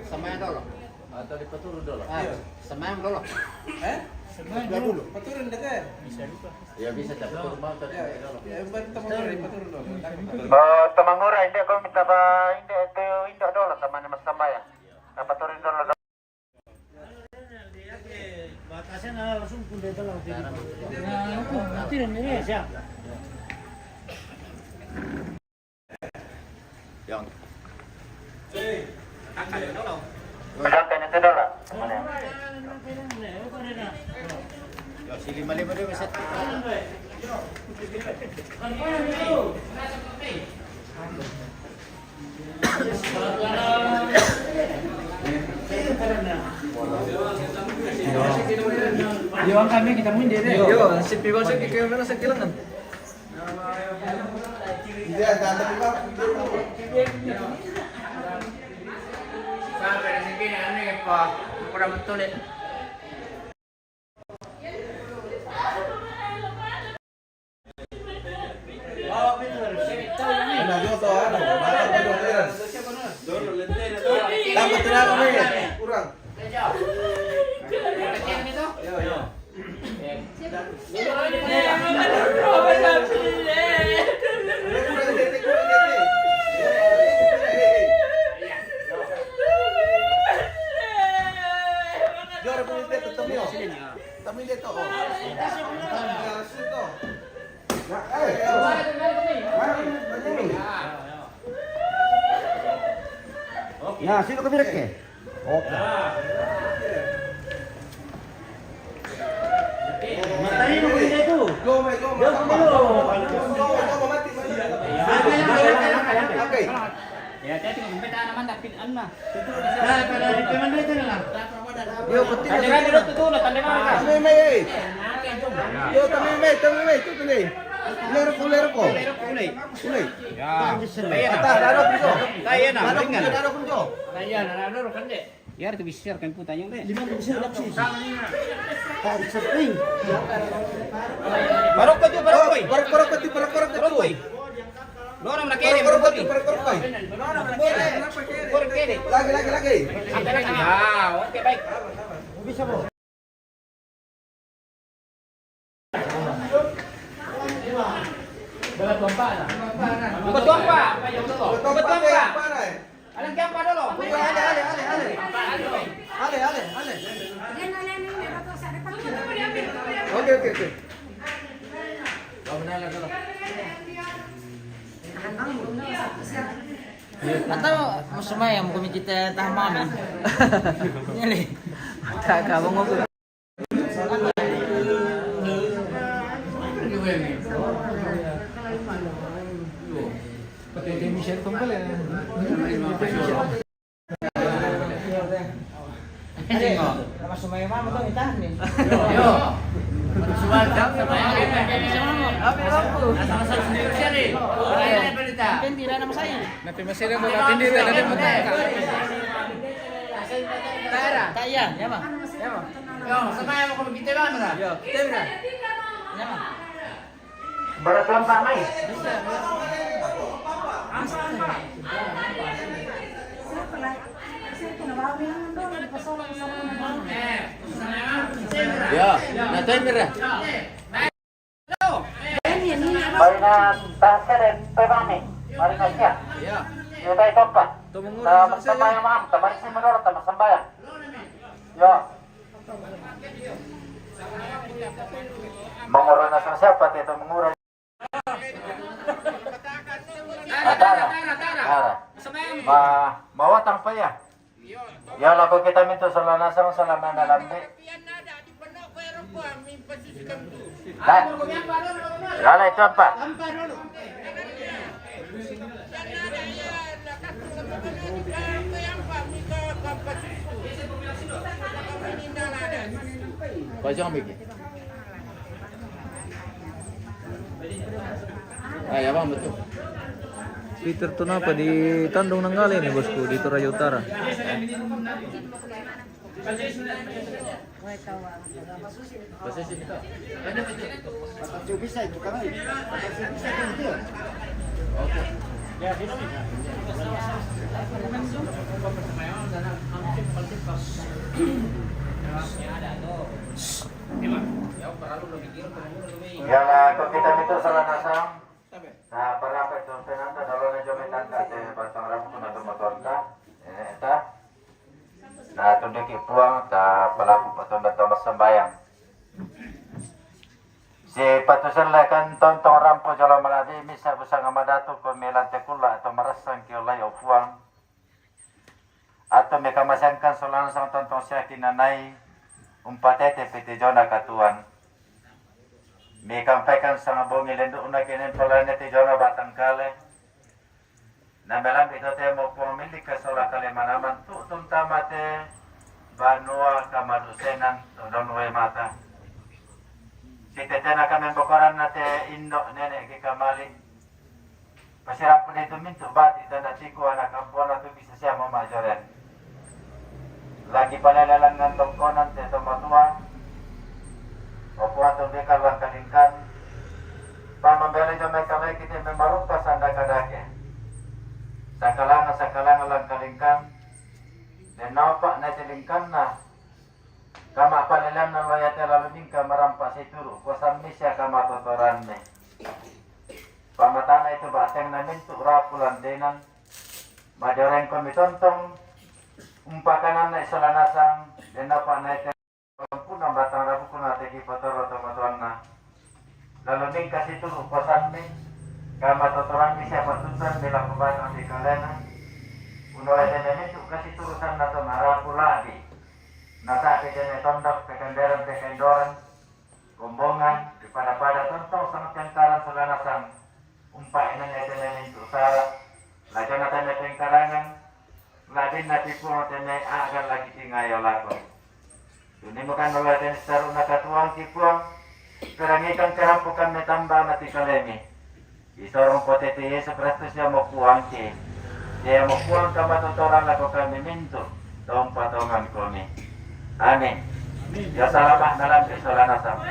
Semayang dulu. Atau di Peturu dulu? Semayang dulu. Semayang dulu. Peturun dekat. Bisa juga. Ya bisa, tapi Peturu mau tadi dulu. Ya, Peturun dulu. Temangura ini aku minta ini itu indah dulu teman mas Sambayang. Dapat turun dulu. Batasnya langsung pun dia dalam itu. Nah, itu ini siap. Yang. Angkat dulu. Udah kan itu dulu. Ya si 55 dia bisa. Yo, kami kita mundur deh. Yo, si Piwa sih kayak mana sekilangan. Dia ada di bawah. Sampai di sini aneh Pak. Kurang betul ya. Dapat berapa nih? Kurang. Nah, sino kami rek. Oke. Matanya mau pindah itu. Go, mati. Oke. Ya, tadi ngompetan naman tapi anna. Nah, pada di mana itu lah. Yo, putih. Tanda dulu tuh, tanda mana? Tamay. Yo, tamay, tuh nih. Lero ko. Ulay. Ya. Ata, laro ko. Kaya na, Laro ringan. ko. Kaya na, laro kan deh. Ya, itu bisa kan putanya deh. 5 bisa lapsis. Tarik seping. Barok ko tuh, barok ko. Parok ko. Dorang nak kiri, Parok barok ko. Barok kiri. Lagi. Ya, oke baik. Bisa, Bu. Belat lomba na. Betul pak. Betul pak. Alang kaya pa dulu. Ale. Oke. Atau semua yang mau kita tahan mami. Ini tak kamu ngobrol. Michelle kumpul ya. Nama semua mama tuh ditahan nih. Yo. Suara sama yang Apa aku? asal sendiri sini. Ada berita. Kan tidak nama saya. Nanti masih ada bukan di tadi mentah. Tara. Taya, ya mah. Yo, sama yang mau kita mana? Yo, kita berapa? Ya mah. Berat lomba mai. Ya, nanti merah. Marina Tanser dan Pemane. Marina siya. Ya. Yung tayo kompa. Tumungura Sa Sambayang ma'am. Tamari si Manolo. Sambayang. Yo. Mengurang na sa siya. Pati ito mengurang. Tara. Mawatang pa ya. Ya lago kita minto sa lanasang sa laman na lambi. Lala ito apa? Bajang bikin. Ya bang betul. Peter tuh apa di Tandung Nanggali nih bosku di Toraja Utara. Bahasa sini kau. Bisa itu kan. Bisa itu. Oke. Ya, kok kita itu salah nasam. Nah, para apa nanti kalau najometan kate batang rambut atau motor ka, eta. Nah, tundiki puang ta pelaku patunda Thomas sembayang. Si patusan kan tontong rampo jalo maladi misa busang amadatu ko melante kula atau marasang kiolay o puang. Atau mereka masangkan solan sang tontong siya kinanay umpatete piti jona katuan. Mereka sampaikan sang bungi lendu una kinin tolanya ti jona batang kale. Na melam ito te mo pumili ka sola kale manaman tutum tamate banua kamadusenan donwe mata. Si tetena kami bokoran nate indo nenek ke kamali. Pasirap pun itu mintu bat itu natiku anak kampung itu bisa siya memajoren. Lagi panelalang ngantong konan te tomatua. Opo atong dekal lang kalingkan. Pamambeli jo may kamay kita memarunta sa kadake. Sakalangan lang kalingkan. Dan napak na tilingkan na. Kama panilam na loyate lalu ningka marampas ituru. Kuasam misya kama totoran me. Pamatana itu bateng na mintu rapulan denan. Majoreng komitontong. Umpakanan na isolanasang. Dan napak na ite. Puna batang rabu kuna teki potoro tomatuan na. Lalu ningka situru kuasam me. Kama totoran misya patutan bila kubatang di kalena. Uno ite na mintu kasi turusan na tomarapu lagi. Nasa kejadian tondok, kekendoran, gombongan, pada tontong sangat tengkaran selanasan, umpak ini nyetemen itu salah, lagi nata tengkarangan, lagi nati pun tenai agar lagi tinggal lakon. Ini bukan noladen seru nakatuang kipuang, kerangikan kerampukan metamba mati kalemi. Isorong poteti seperti siya mau puang ki, dia mau puang kama totoran lako kami mintu, tong patongan kami. Amin. Ya salamat dalam kesolanasam.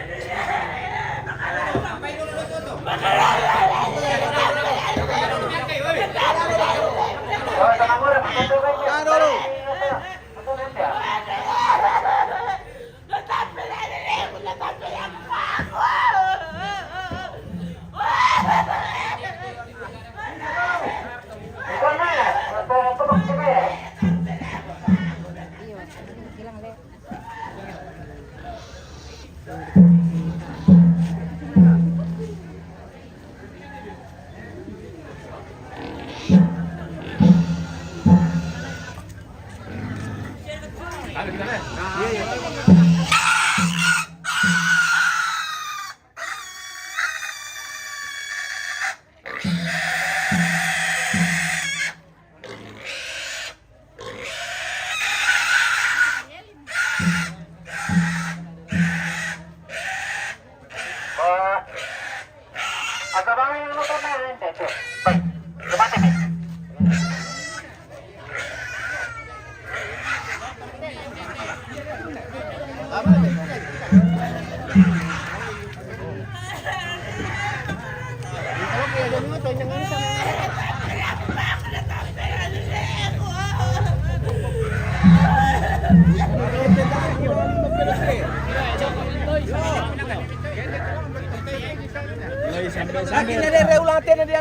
Lagi nere ulang tene dia.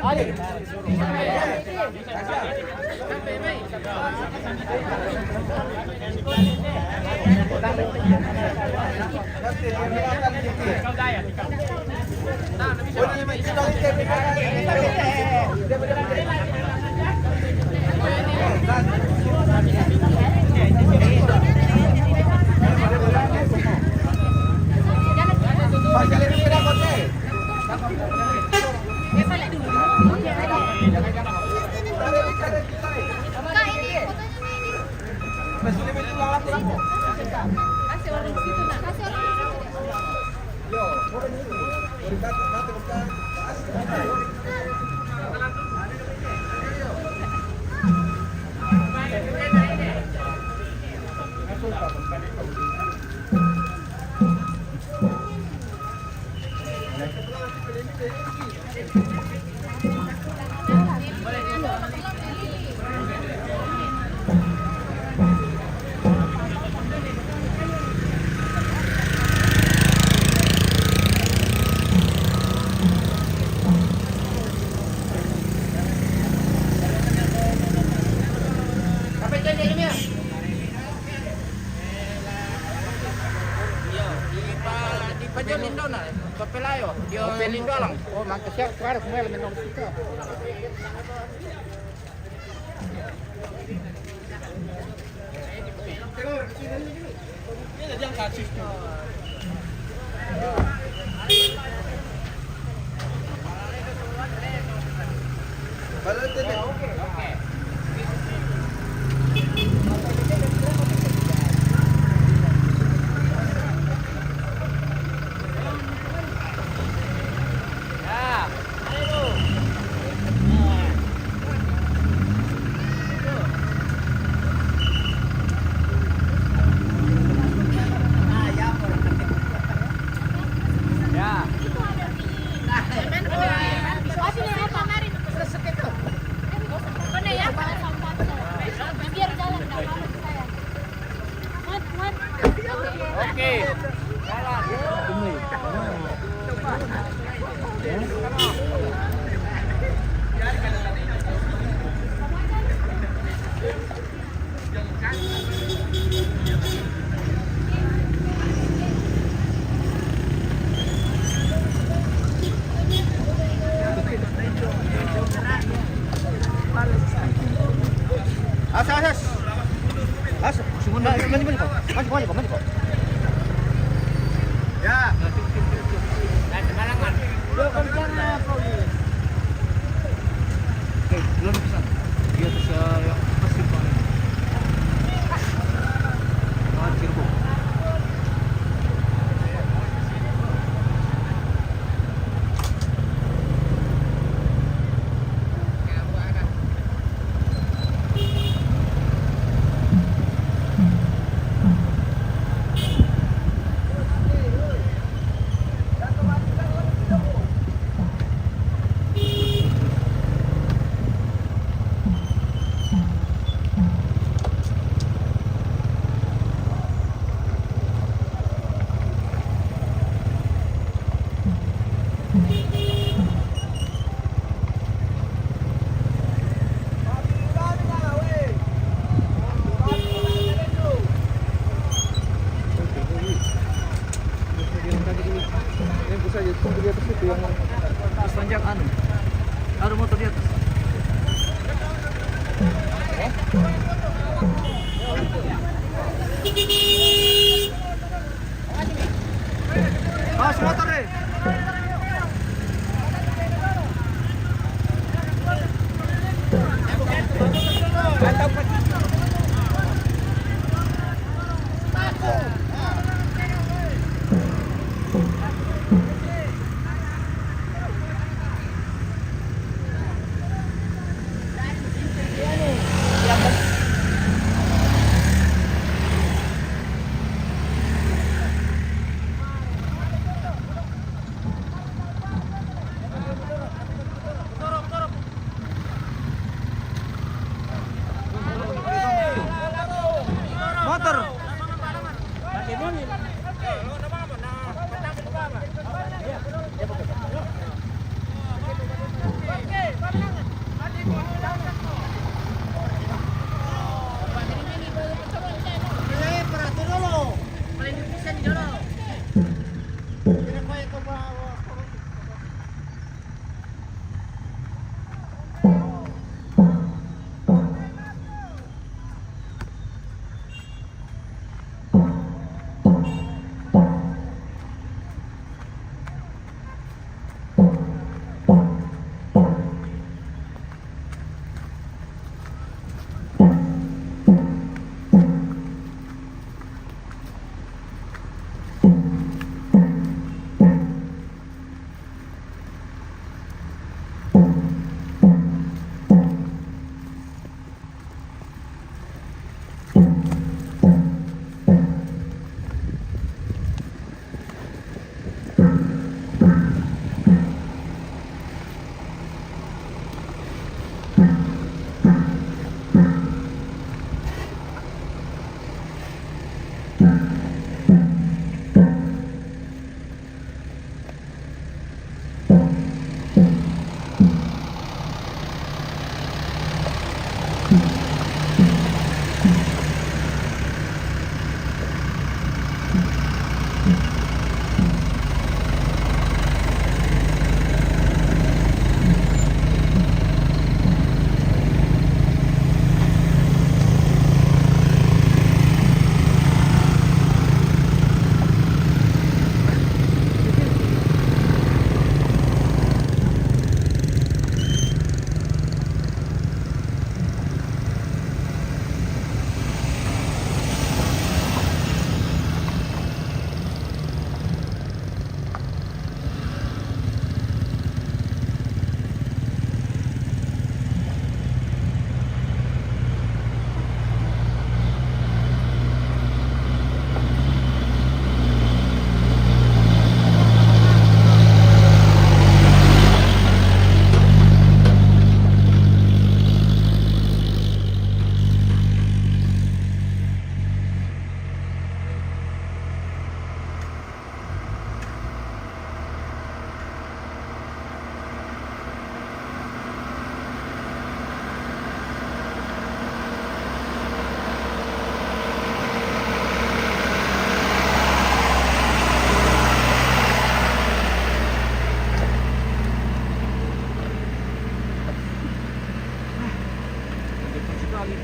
Pelin galang. Oh, mangka siya para kumela menong kita. Dia yang kasih. Maju kok. Ya. Nah, semalangan. Yo, kerjanya kau ini. Belum bisa. Dia bisa yang pasti paling. Parkir bu. lagi.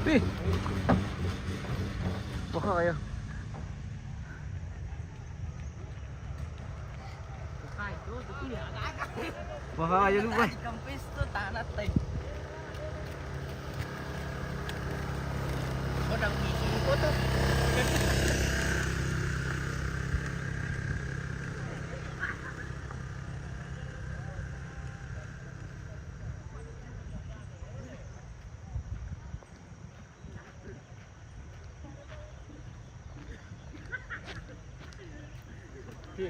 Pi. Baka kaya. Baka kaya lu, bay. Kampis tuh tanah teh. Udah ngisi foto.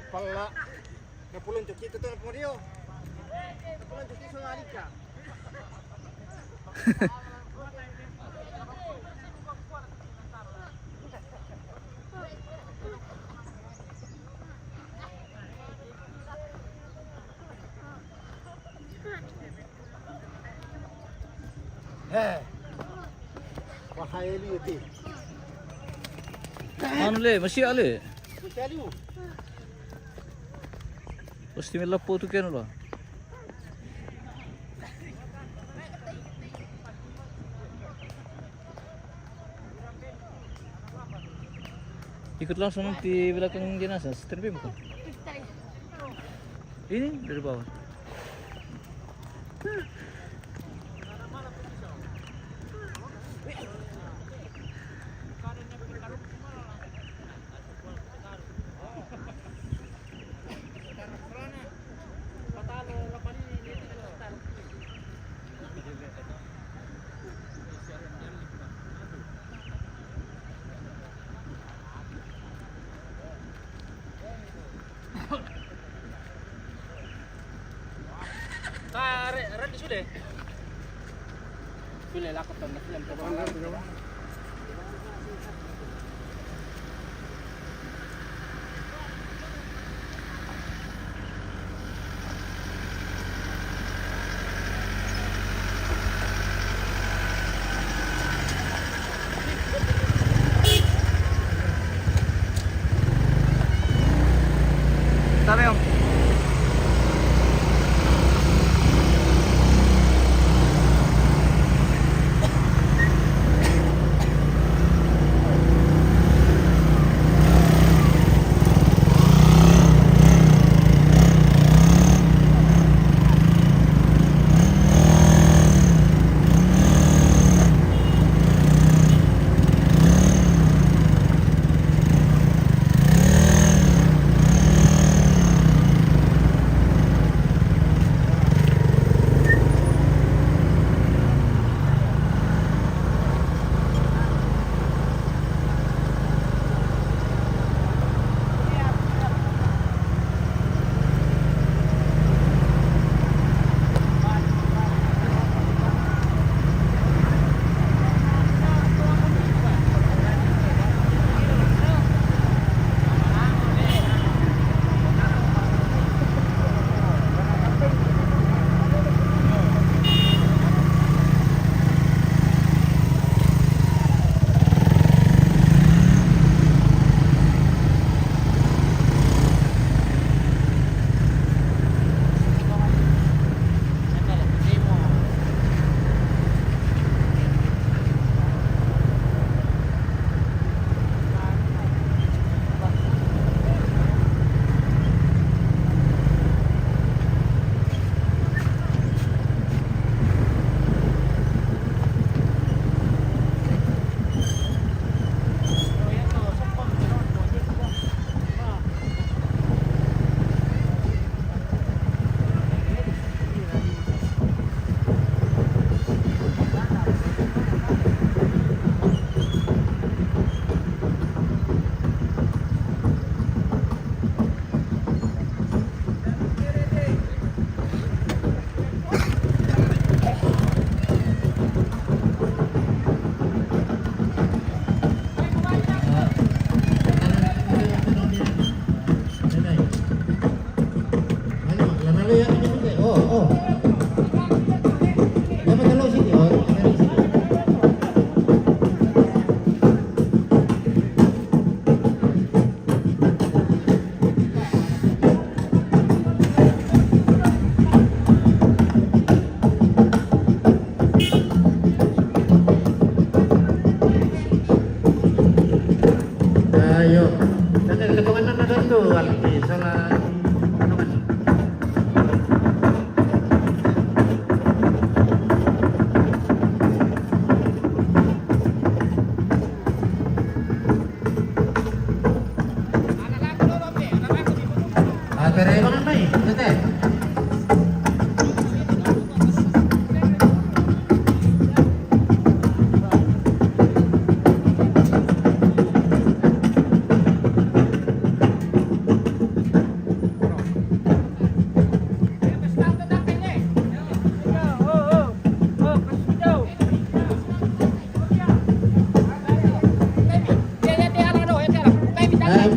Pala. Napulun cuci itu tuh mau dia. Napulun cuci sengalika. Wahai lu itu. Ano le, masih ale. Mencari lu. Pasti melapo tu kan lo. Ikut langsung di belakang jenazah, stand bukan? Ini dari bawah. Red sudah. Sudah lakukan film program. Sabi yung.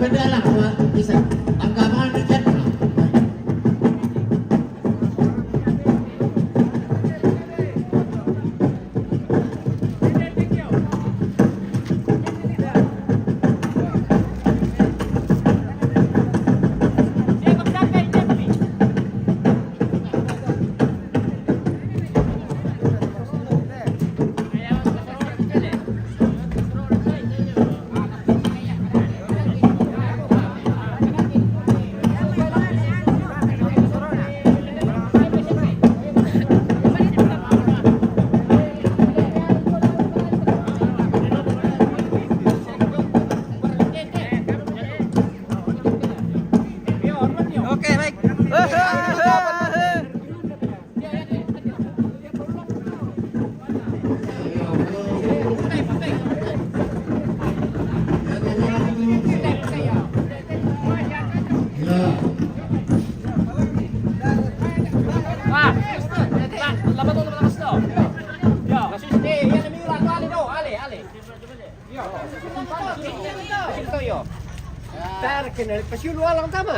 benda lah bisa. Anggaman dikit. Oke, baik. Kenal pasiun walang tama.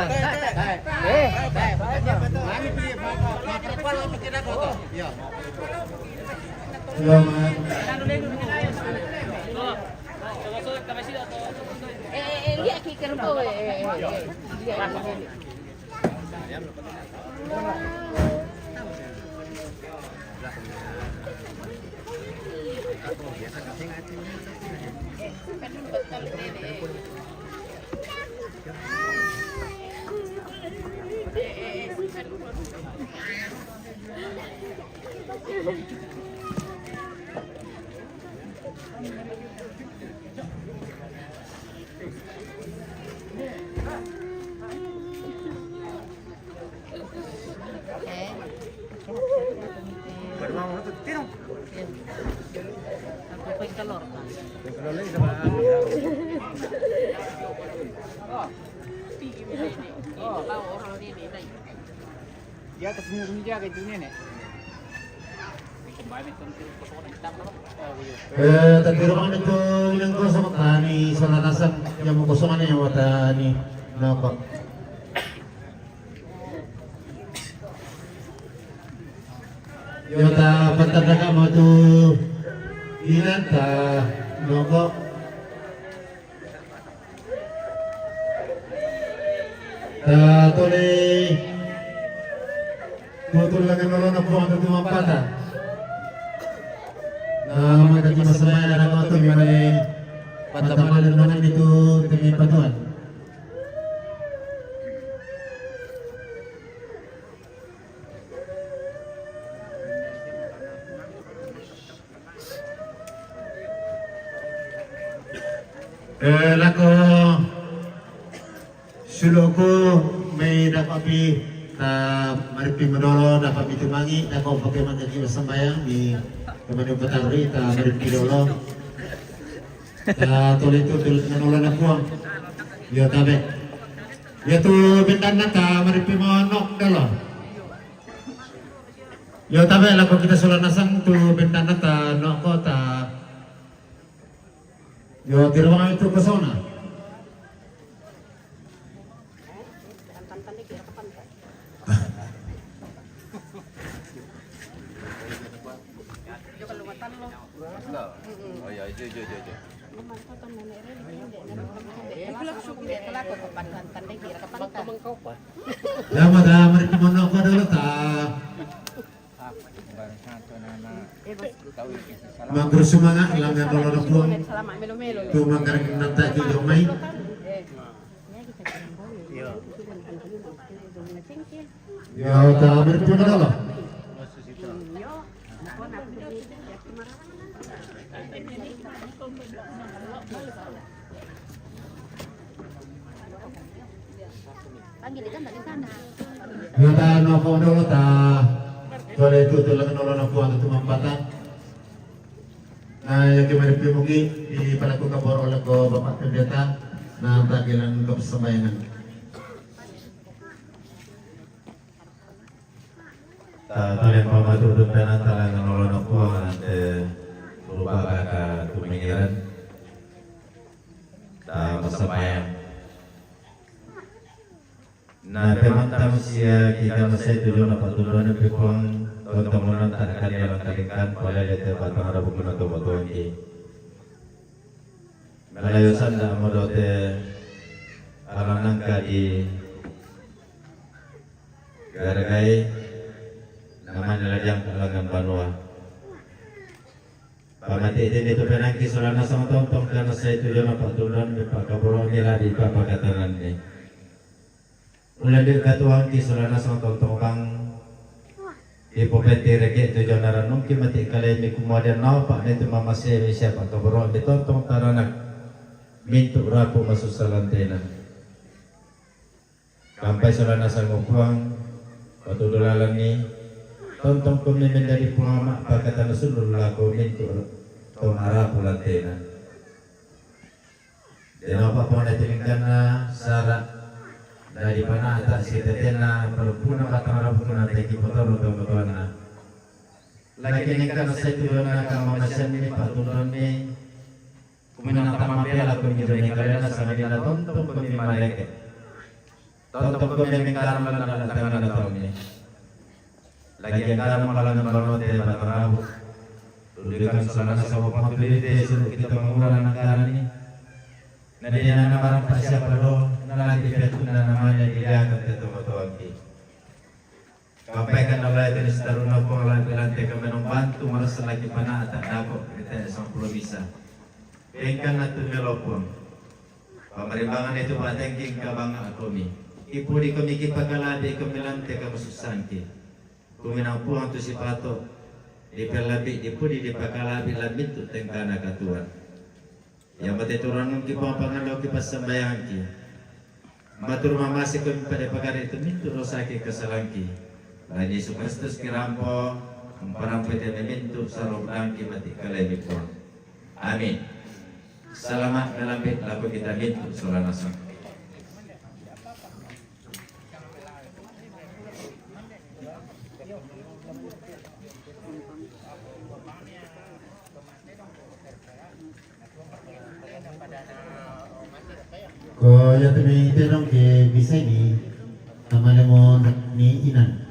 Lihat kikir po Di atas muka dia kayak gini nih. Tagdirungan ito ilang ko sa makani sa lanasan yang mo kusungan niya wata ni nako. Yota pantadaga mo tu ilan ta noko. Tuloy tutulagan mo na po ang tumampata. Magkaki masamayan na naman ito may patamalan naman dito may paduan. Lako suloko may napapi maripi menolo dapat ditumangi dako bagaimana kita sembahyang di kemudian petang maripi dolo tulis menolo na puang ya tabe ya tu bintang nata maripi monok dolo ya tabe lako kita sulah nasang tu bintang nata nok kota yo di ruangan itu pesona. Oh ya, jo. Ya mada mereka monok ko dulu ta. Magro sumanga langan dolo na puang. Tumanggarang nanta ki yomay. Ya ta mereka dolo. Panggil ikan dari sana. Yota no ko dolo ta. Tole itu tulang nolong na puang itu mampatan. Nah, yang kemarin pimugi di palaku kabor oleh ko Bapak Pendeta na tagilan kepersembayangan. Tulen pamatutup dan antara nolong puang ante berubah ke tumingiran ta persembayan na pemantang siya kita masay tulo na patuloy na pipong tontomunan tak kanya lang kalingkan pala lete batang arabu kuna tomotuan ki melayusan da amodote alanang ka di garagai naman niladyang kalangan banua pamati din itu penangki solana sama tontong karena saya tujuh na patuloy na pagkaburong nila di papagatanan ni ulan di katuang ki solana sama tontong kang ipopeti reke tujuh naranong ki mati kalay mi kemudian nau pak netu mama saya siapa kaburong di tontong taranak mintu rapu masuk salantena kampai solana sangupuang patudulalan ni tontong kami menjadi pengamak pakatan sulur laku mintu tong arapu lantena dan apa pun ada tingkana syarat dari mana tak sitetena perpuna batang arapu kuna teki potong tong lagi ni kan saya tudona kama macam ni patudon ni kumina tama pela ko ni ni kalena sa nila tontong kami maleke tontong kami mengkaram lan tangan na taon ni lagi yang karam malang banote batang arapu dudukan selana sa bopang pilite kita mengulang anggaran ini nadina na barang pasya palo nalanti fetu na namanya dilagat itu motoanki kampaikan oleh tenis taruna po lantai kami membantu malas lagi pana tak dako kita sampul bisa bengkan natu melopon pemerintahan itu batengking kabang akomi ipu di kami kipakaladi kami lantai kami susangki kuminang puang tu si pato di pelabi di pudi di pakalabi labit tu tengkana katuan yang mati turun ki pangpangan ki pasambayang ki matur mamasi ko pada pagari itu mintu rosaki kasalangki lagi Yesus Kristus kirampo parang pwede mintu sarobang ki mati kalay mi po amin salamat kalambit lagu kita mintu solana sang ko ya tumi tenong ke bisa ni namanya mo ni inan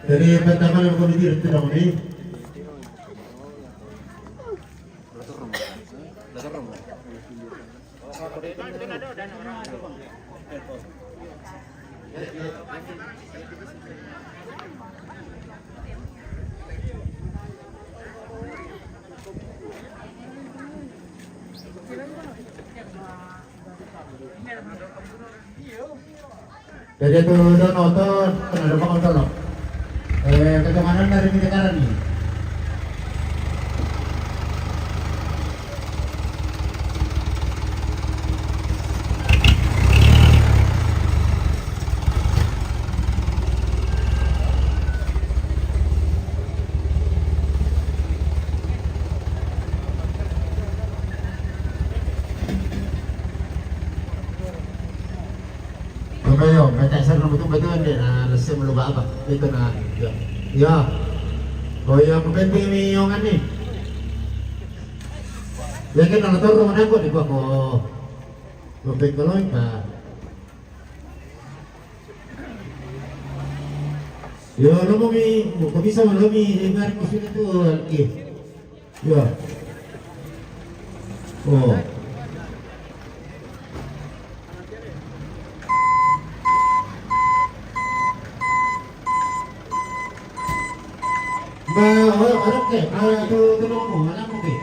dari pertama yang kau diri tenong ni jadi itu udah nonton ada bakal tolong kecumanan dari sekarang nih Yo, baca sarung betul-betul dia na rasa meluba apa? Itu na. Ya. Oh ya, penting ni yang ni. Ya kan nak tahu rumah aku di bawah ko. Lopeng koloi ka. Yo, lumi, ko bisa lumi dengar kusina tu lagi. Ya. Oh. Orang ke, tu tolong anak ke.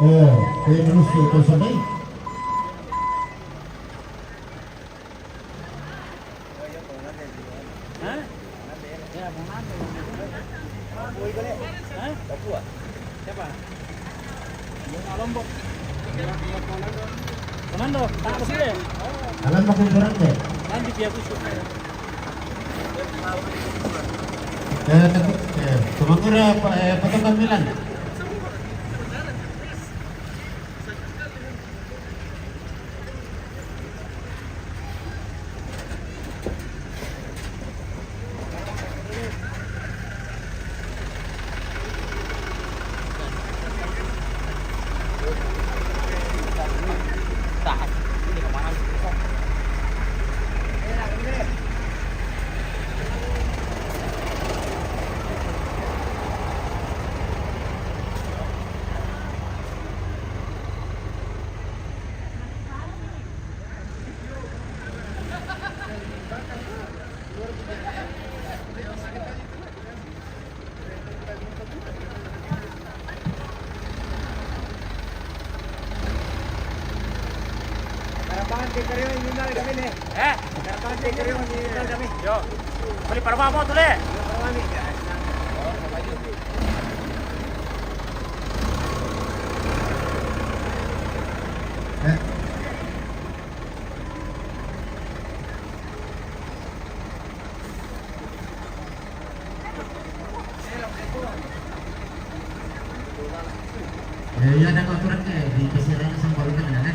Oh, ini musuh kosong ni. Komando, tak apa sih? Alam makin kurang ke. Nanti dia kusuk. Tumangura patokan Milan. Yo. Beli para mamo tuh, Le. Ya ada aturan di persiapan sama balungan ya.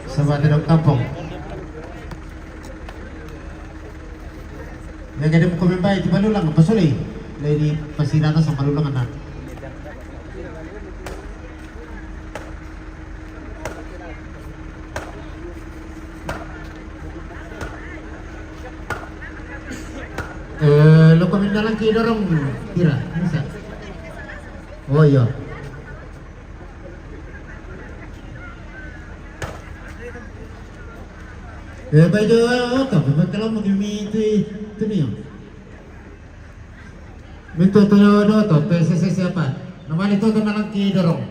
Sama tidak kampung. Yang ada muka membaik di balulang apa soleh? Dari persiapan sama balulang anak. Lo komendalan ke dorong kira bisa. Oh iya. By the way, tapi kalau mau gini itu nih. Minta tuh PSS siapa? Nama itu kenalan ke dorong.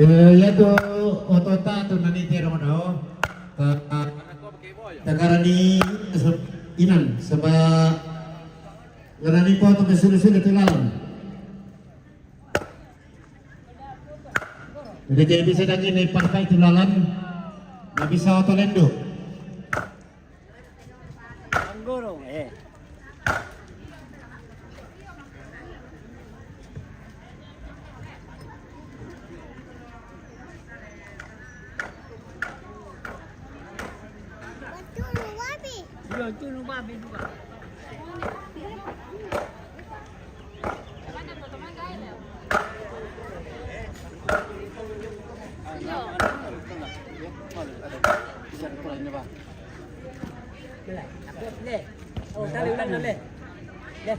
Ya tu otota tu nanti tiada mana. Takarani inan sebab ngarani po tu kesulit-sulit tu lawan. Jadi kayak bisa lagi naik partai tu lawan, nggak bisa auto lendo. Oh, tali ulang le. Le.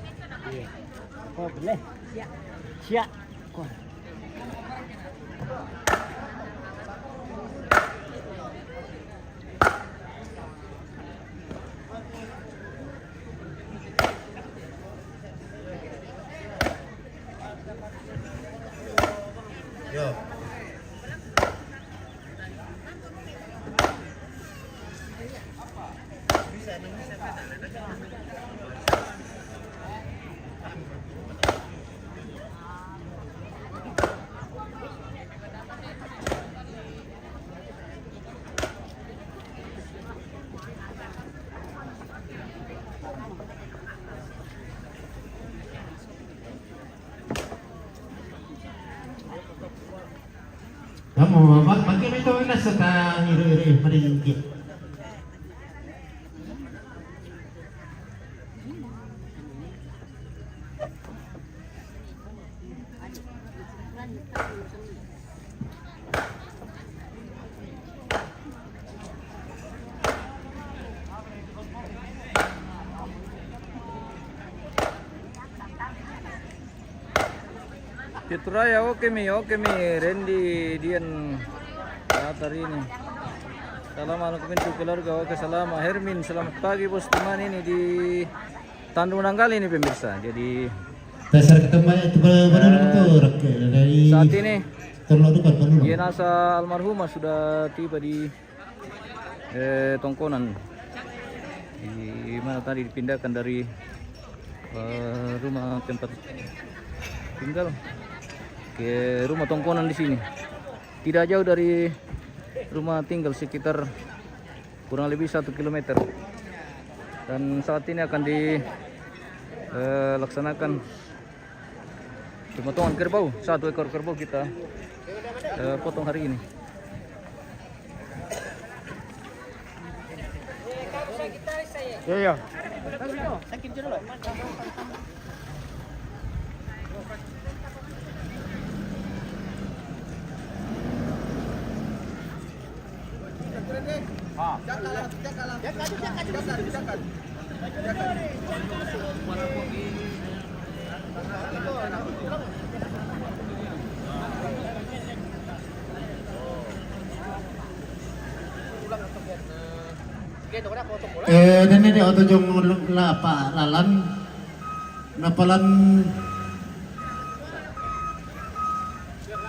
Oh, boleh. Siap. Siap. Kau. Yo. Kamu, bagaimana itu nasa ta iri-iri paringgi? Fitraya oke mi Randy Dian Atar ini. Assalamualaikum keluarga, oke selama Hermin, selamat pagi bos teman ini di Tanjung Nanggali ini pemirsa. Jadi Dasar ketemu itu baru dari saat ini terlalu dekat baru. jenazah almarhumah sudah tiba di Tongkonan. Di mana tadi dipindahkan dari rumah tempat tinggal ke rumah Tongkonan di sini. Tidak jauh dari rumah tinggal, sekitar kurang lebih 1 km. Dan saat ini akan dilaksanakan pemotongan kerbau. 1 ekor kerbau kita potong hari ini. Iya. Dan ini auto jong pa lalan napalan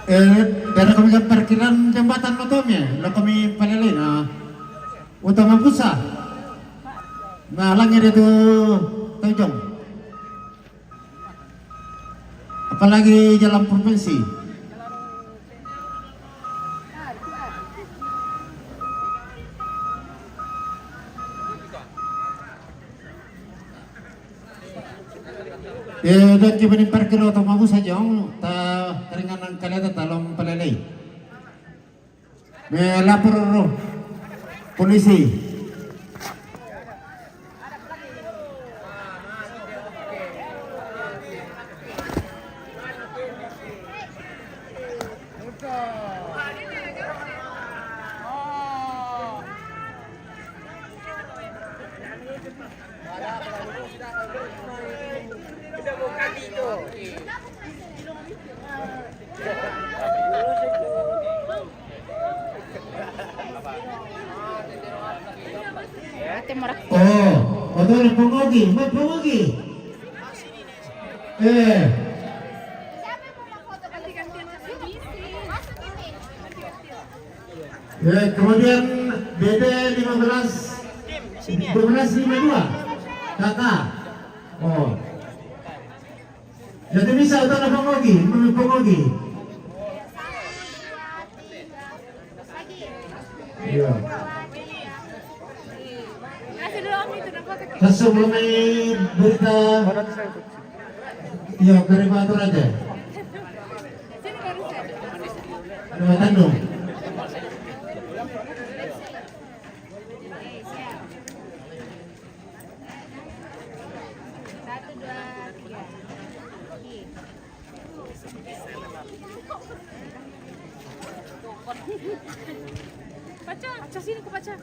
dari kami parkiran jembatan motomnya lo kami palilin utama pusat nah langit itu tojong apalagi jalan provinsi. Dan coba parkir otomatis saja, ta keringanan kalian talong palelay. Melapor polisi. Ada pengogi, mau pengogi. Kemudian BD 1252 kakak. Jadi bisa utara pengogi, pengogi. Iya. Sebelum berita, ya kirim atur aja. Lewat Bandung. Baca sini, aku baca.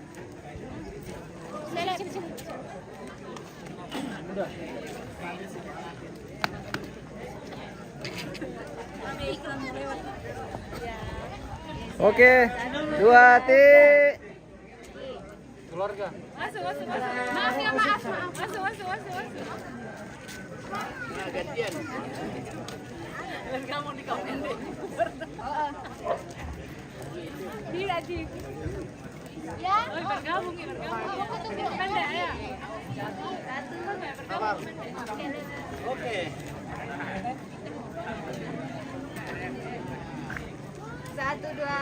Sini. Udah. Oke, 2 tik. Keluarga. Masuk. Maaf ya, maaf. Masuk. Nah, gantian. Kamu di komen deh. Tidak, Cik. Ya? Bergabung. Pendek ya? Sabar. Oke. 1, 2, 3.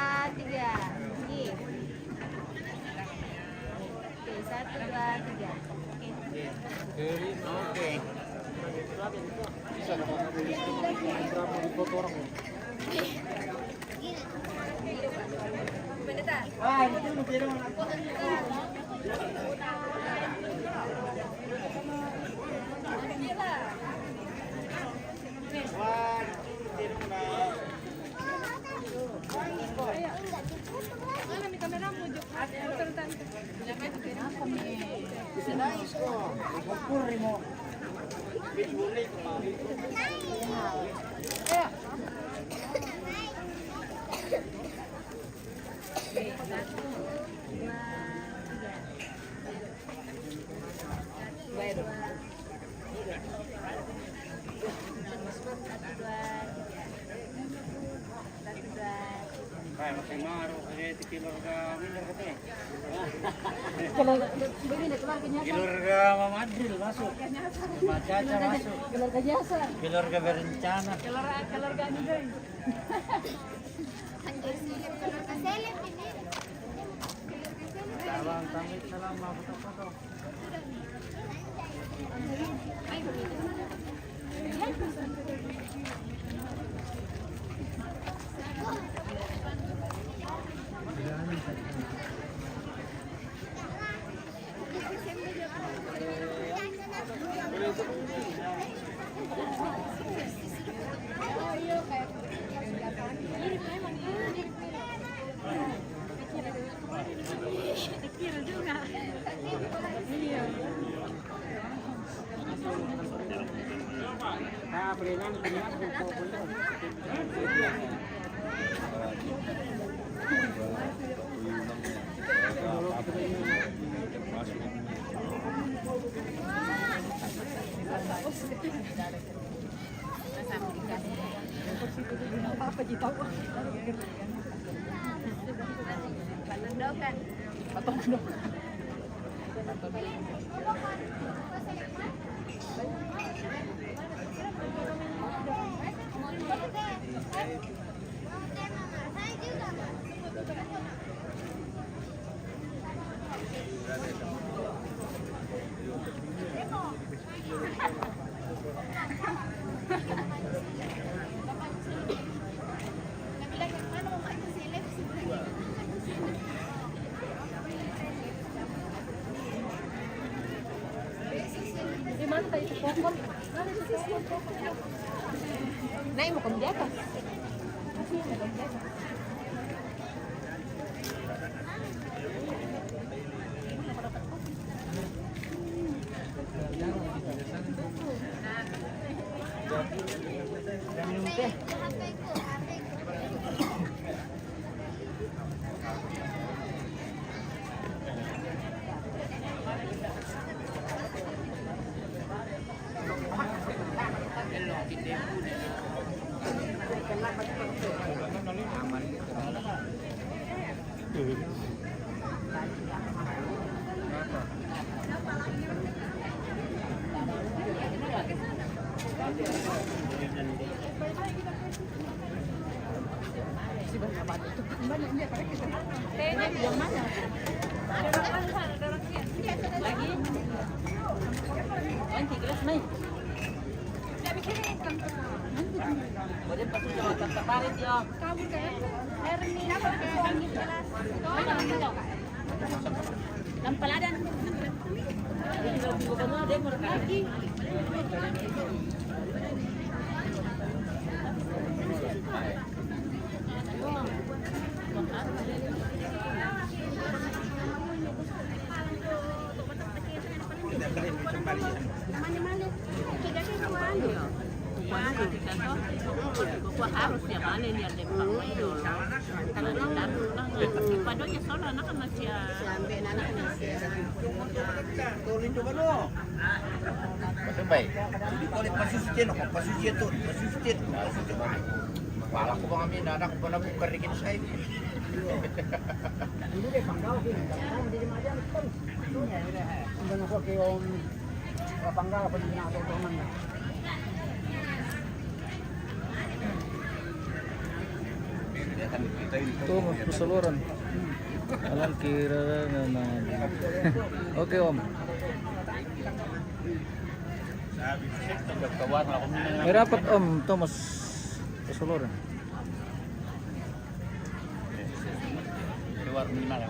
Oke, 1, 2, 3. Oke. Bisa berapa di foto orang? Itu lu kira mana? Keluarga Mama Adril masuk. Mama Caca masuk. Keluarga jasa. Keluarga berencana. Keluarga ini guys. Keluarga seleb ini. Salam tamit salam foto-foto. Kecil juga. Nah, berinan berinan Apa gitu? Patundokan. Naik mau ke atas. Harus dia balik dia lempang dulu. Kalau tidak dulu lah, padonya soalnya anak kan masih sampai anak masih. Tolong coba dong. Baik. Di kulit pasusitin, pasusitin tuh, pasusitin. Kepala ko bang amin, anak ko na bukar rikin sa iyo. Hindi deh, panggaw din. Hindi di majan ito. Hindi na so kayong panggaw pa din natin teman na. Itu mas pesaluran. Alam kira na. Oke om. May rapat om, to mas pesaluran. Keluar minimal ya.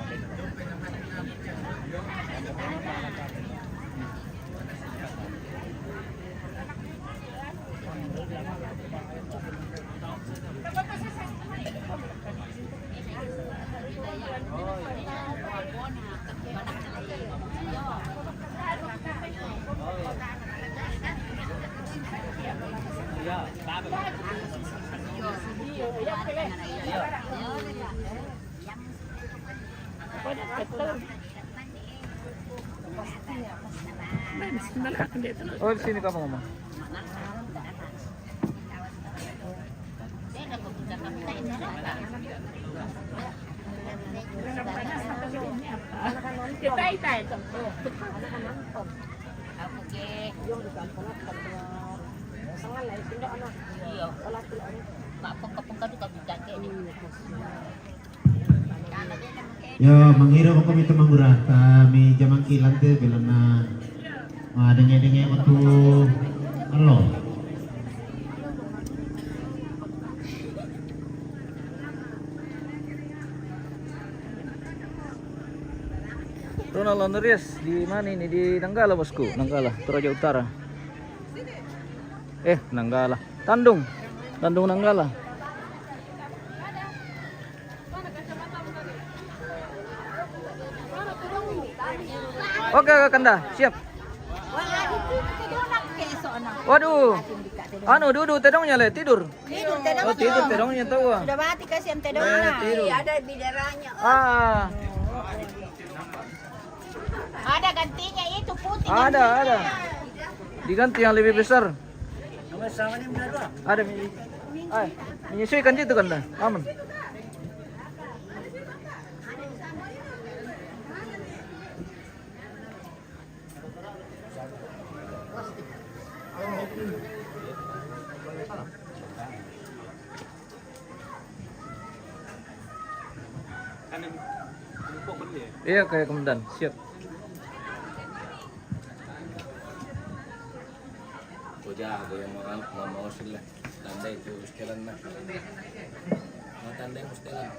Oh, di sini kamu ngomong. Kita itu. Ako ke yung ikan pala sangat lain tidak anak. Iya. Kalau tu Kapag kami kami ini. Ya, mengira kami itu mangura kami jamang kilan teh bila na dengai waktu Allah. Ronald Andreas di mana ini? Di Nanggala bosku, Nanggala, Toraja Utara. Nanggala, Tandung Nanggala. Oke, Kanda, siap. Waduh, duduk tedongnya le tidur. Tidur tedongnya tahu. sudah mati kasihan tedong Tidur. ada bidaranya. Ada gantinya itu putih. Ada. Diganti yang lebih besar. Ada menyesuaikan itu kan dah. Aman. Iya kayak kemudian siap. Jago yang mau sila tanda itu setelan na mau tanda yang setelan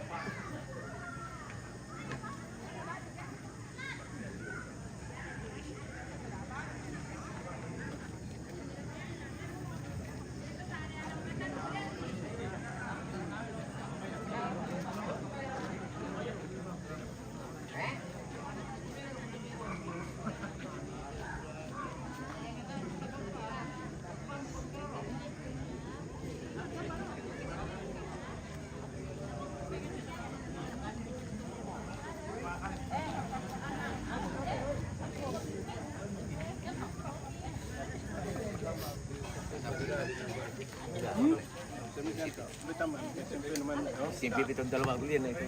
simpi itu dalam aku lihat itu.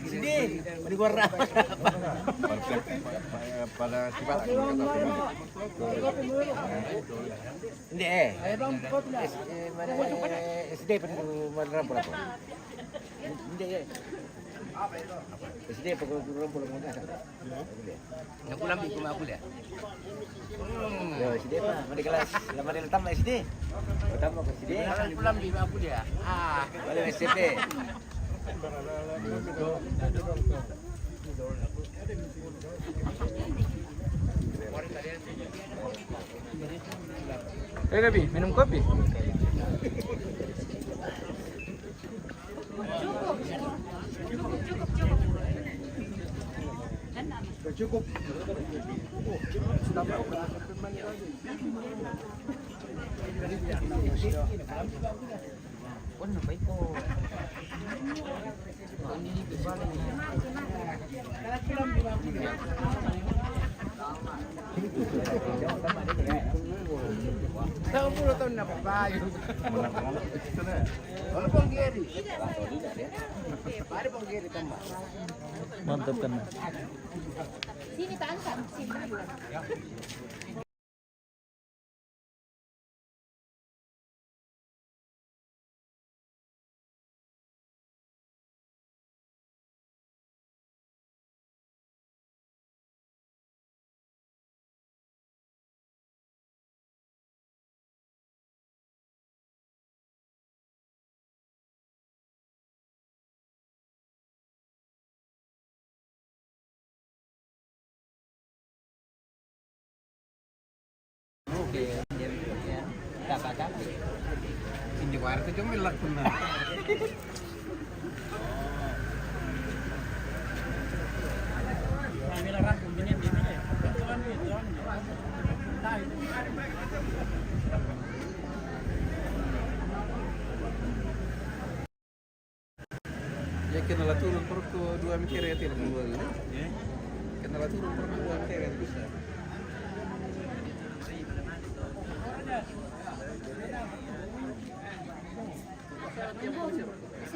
Sini, di warna. Pada sifat ini SD pada mana berapa? SD pokoknya pulang mana? Yang pulang di rumah aku ya. Ya SD pak, mari kelas, mari letam SD. Pertama ke SD. Pulang di rumah aku dia. Mari SMP. Gabi, minum kopi. Cukup. Mantap kan. Sini tangkap sini. Hindi ko arte cuma milak pun. Ya kena lah turun perku 2 mikir ya tidak membuat ini. Kena lah turun perku 2 mikir ya bisa.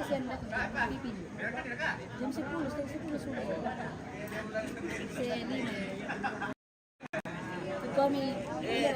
sih hendak pipi. Jam 10, setengah 10 sudah. Selima. Kami, iya,